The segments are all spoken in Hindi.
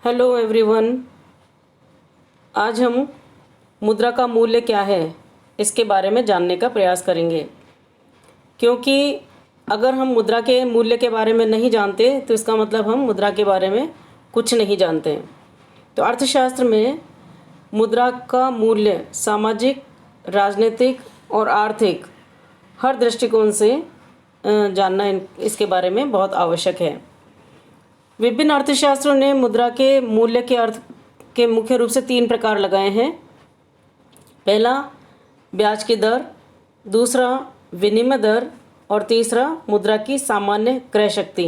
Hello everyone. आज हम मुद्रा का मूल्य क्या है इसके बारे में जानने का प्रयास करेंगे, क्योंकि अगर हम मुद्रा के मूल्य के बारे में नहीं जानते तो इसका मतलब हम मुद्रा के बारे में कुछ नहीं जानते। तो अर्थशास्त्र में मुद्रा का मूल्य सामाजिक, राजनीतिक और आर्थिक हर दृष्टिकोण से जानना इसके बारे में बहुत आवश्यक है। विभिन्न अर्थशास्त्रों ने मुद्रा के मूल्य के अर्थ के मुख्य रूप से 3 प्रकार लगाए हैं। पहला ब्याज की दर, दूसरा विनिमय दर और तीसरा मुद्रा की सामान्य क्रय शक्ति।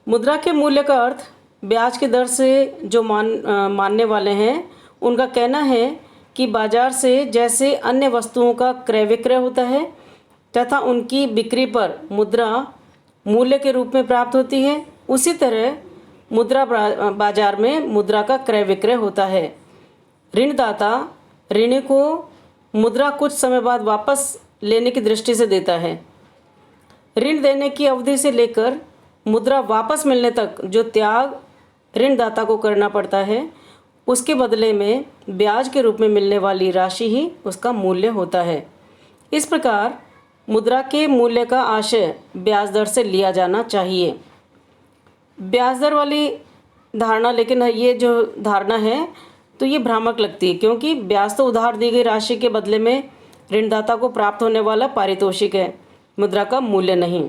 मुद्रा के मूल्य का अर्थ ब्याज की दर से जो मानने वाले हैं उनका कहना है कि बाजार से जैसे अन्य वस्तुओं का क्रय विक्रय होता है तथा उनकी बिक्री पर मुद्रा मूल्य के रूप में प्राप्त होती है, उसी तरह मुद्रा बाजार में मुद्रा का क्रय विक्रय होता है। ऋणदाता ऋणी को मुद्रा कुछ समय बाद वापस लेने की दृष्टि से देता है। ऋण देने की अवधि से लेकर मुद्रा वापस मिलने तक जो त्याग ऋणदाता को करना पड़ता है, उसके बदले में ब्याज के रूप में मिलने वाली राशि ही उसका मूल्य होता है। इस प्रकार मुद्रा के मूल्य का आशय ब्याज दर से लिया जाना चाहिए। ब्याज दर वाली धारणा, लेकिन ये जो धारणा है तो ये भ्रामक लगती है, क्योंकि ब्याज तो उधार दी गई राशि के बदले में ऋणदाता को प्राप्त होने वाला पारितोषिक है, मुद्रा का मूल्य नहीं।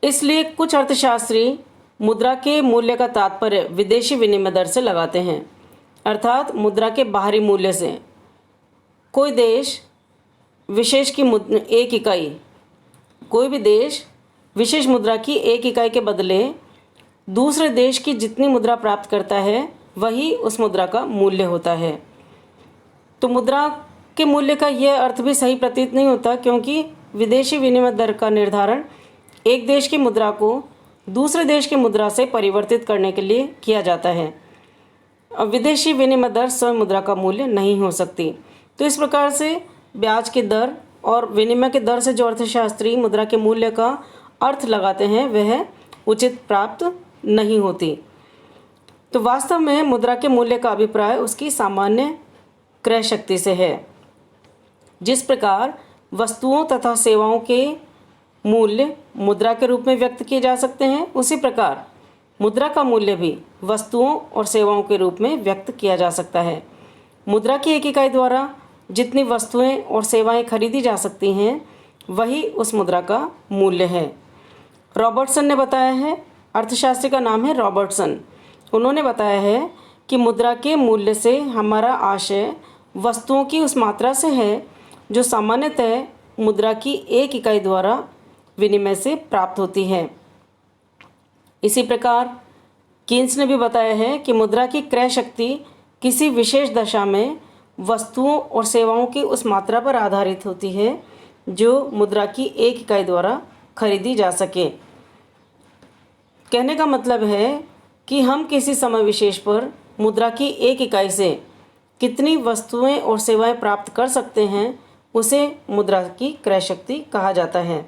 इसलिए कुछ अर्थशास्त्री मुद्रा के मूल्य का तात्पर्य विदेशी विनिमय दर से लगाते हैं, अर्थात मुद्रा के बाहरी मूल्य से। कोई देश विशेष की एक इकाई कोई भी देश विशेष मुद्रा की एक इकाई के बदले दूसरे देश की जितनी मुद्रा प्राप्त करता है वही उस मुद्रा का मूल्य होता है। तो मुद्रा के मूल्य का यह अर्थ भी सही प्रतीत नहीं होता, क्योंकि विदेशी विनिमय दर का निर्धारण एक देश की मुद्रा को दूसरे देश की मुद्रा से परिवर्तित करने के लिए किया जाता है। अब विदेशी विनिमय दर स्वयं मुद्रा का मूल्य नहीं हो सकती। तो इस प्रकार से ब्याज की दर और विनिमय की दर से जो अर्थशास्त्री मुद्रा के मूल्य का अर्थ लगाते हैं वह उचित प्राप्त नहीं होती। तो वास्तव में मुद्रा के मूल्य का अभिप्राय उसकी सामान्य क्रय शक्ति से है। जिस प्रकार वस्तुओं तथा सेवाओं के मूल्य मुद्रा के रूप में व्यक्त किए जा सकते हैं, उसी प्रकार मुद्रा का मूल्य भी वस्तुओं और सेवाओं के रूप में व्यक्त किया जा सकता है। मुद्रा की एक इकाई द्वारा जितनी वस्तुएं और सेवाएं खरीदी जा सकती हैं वही उस मुद्रा का मूल्य है। रॉबर्टसन ने बताया है, अर्थशास्त्री का नाम है रॉबर्टसन, उन्होंने बताया है कि मुद्रा के मूल्य से हमारा आशय वस्तुओं की उस मात्रा से है जो सामान्यतः मुद्रा की एक इकाई द्वारा विनिमय से प्राप्त होती है। इसी प्रकार कीन्स ने भी बताया है कि मुद्रा की क्रय शक्ति किसी विशेष दशा में वस्तुओं और सेवाओं की उस मात्रा पर आधारित होती है जो मुद्रा की एक इकाई द्वारा खरीदी जा सके। कहने का मतलब है कि हम किसी समय विशेष पर मुद्रा की एक इकाई से कितनी वस्तुएं और सेवाएं प्राप्त कर सकते हैं उसे मुद्रा की क्रय शक्ति कहा जाता है।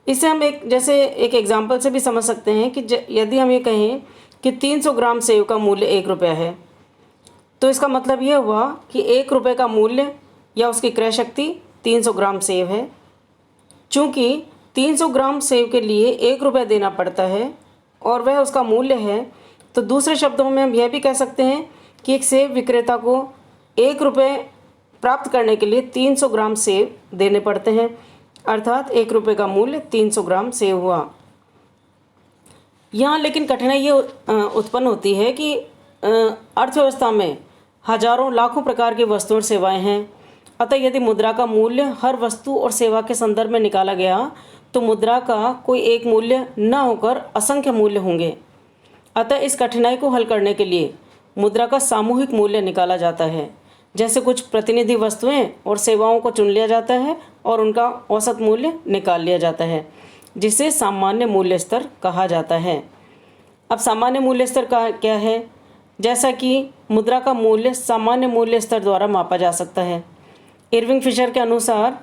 इसे हम एक एग्जाम्पल से भी समझ सकते हैं कि यदि हम ये कहें कि 300 ग्राम सेव का मूल्य 1 रुपया है, तो इसका मतलब यह हुआ कि 1 रुपये का मूल्य या उसकी क्रय शक्ति 300 ग्राम सेव है। चूँकि 300 ग्राम सेव के लिए 1 रुपया देना पड़ता है और वह उसका मूल्य है, तो दूसरे शब्दों में हम यह भी कह सकते हैं कि एक सेव विक्रेता को 1 रुपये प्राप्त करने के लिए 300 ग्राम सेव देने पड़ते हैं, अर्थात 1 रुपये का मूल्य 300 ग्राम सेव हुआ। यहाँ लेकिन कठिनाई ये उत्पन्न होती है कि अर्थव्यवस्था में हजारों लाखों प्रकार की वस्तुएं और सेवाएं हैं। अतः यदि मुद्रा का मूल्य हर वस्तु और सेवा के संदर्भ में निकाला गया तो मुद्रा का कोई एक मूल्य न होकर असंख्य मूल्य होंगे। अतः इस कठिनाई को हल करने के लिए मुद्रा का सामूहिक मूल्य निकाला जाता है। जैसे कुछ प्रतिनिधि वस्तुएं और सेवाओं को चुन लिया जाता है और उनका औसत मूल्य निकाल लिया जाता है, जिसे सामान्य मूल्य स्तर कहा जाता है। अब सामान्य मूल्य स्तर का क्या है? जैसा कि मुद्रा का मूल्य सामान्य मूल्य स्तर द्वारा मापा जा सकता है। इरविंग फिशर के अनुसार,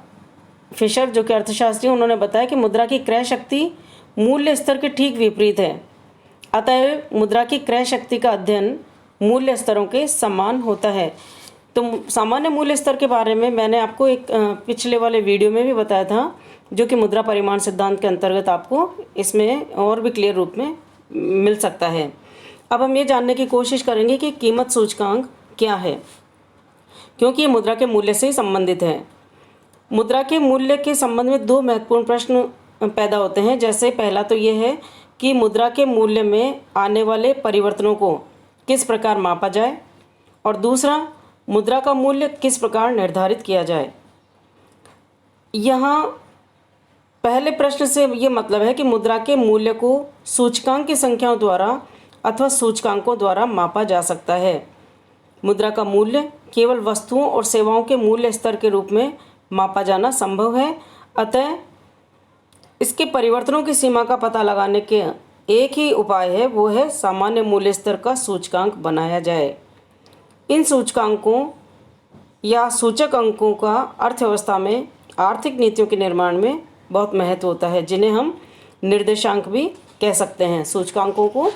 फिशर जो कि अर्थशास्त्री, उन्होंने बताया कि मुद्रा की क्रय शक्ति मूल्य स्तर के ठीक विपरीत है। अतः मुद्रा की क्रय शक्ति का अध्ययन मूल्य स्तरों के समान होता है। तो सामान्य मूल्य स्तर के बारे में मैंने आपको एक पिछले वाले वीडियो में भी बताया था, जो कि मुद्रा परिमाण सिद्धांत के अंतर्गत आपको इसमें और भी क्लियर रूप में मिल सकता है। अब हम ये जानने की कोशिश करेंगे कि कीमत सूचकांक क्या है, क्योंकि ये मुद्रा के मूल्य से ही संबंधित है। मुद्रा के मूल्य के संबंध में दो महत्वपूर्ण प्रश्न पैदा होते हैं। जैसे पहला तो ये है कि मुद्रा के मूल्य में आने वाले परिवर्तनों को किस प्रकार मापा जाए, और दूसरा मुद्रा का मूल्य किस प्रकार निर्धारित किया जाए। यहाँ पहले प्रश्न से ये मतलब है कि मुद्रा के मूल्य को सूचकांक की संख्याओं द्वारा अथवा सूचकांकों द्वारा मापा जा सकता है। मुद्रा का मूल्य केवल वस्तुओं और सेवाओं के मूल्य स्तर के रूप में मापा जाना संभव है। अतः इसके परिवर्तनों की सीमा का पता लगाने के एक ही उपाय है, वो है सामान्य मूल्य स्तर का सूचकांक बनाया जाए। इन सूचकांकों या सूचक अंकों का अर्थव्यवस्था में आर्थिक नीतियों के निर्माण में बहुत महत्व होता है, जिन्हें हम निर्देशांक भी कह सकते हैं। सूचकांकों को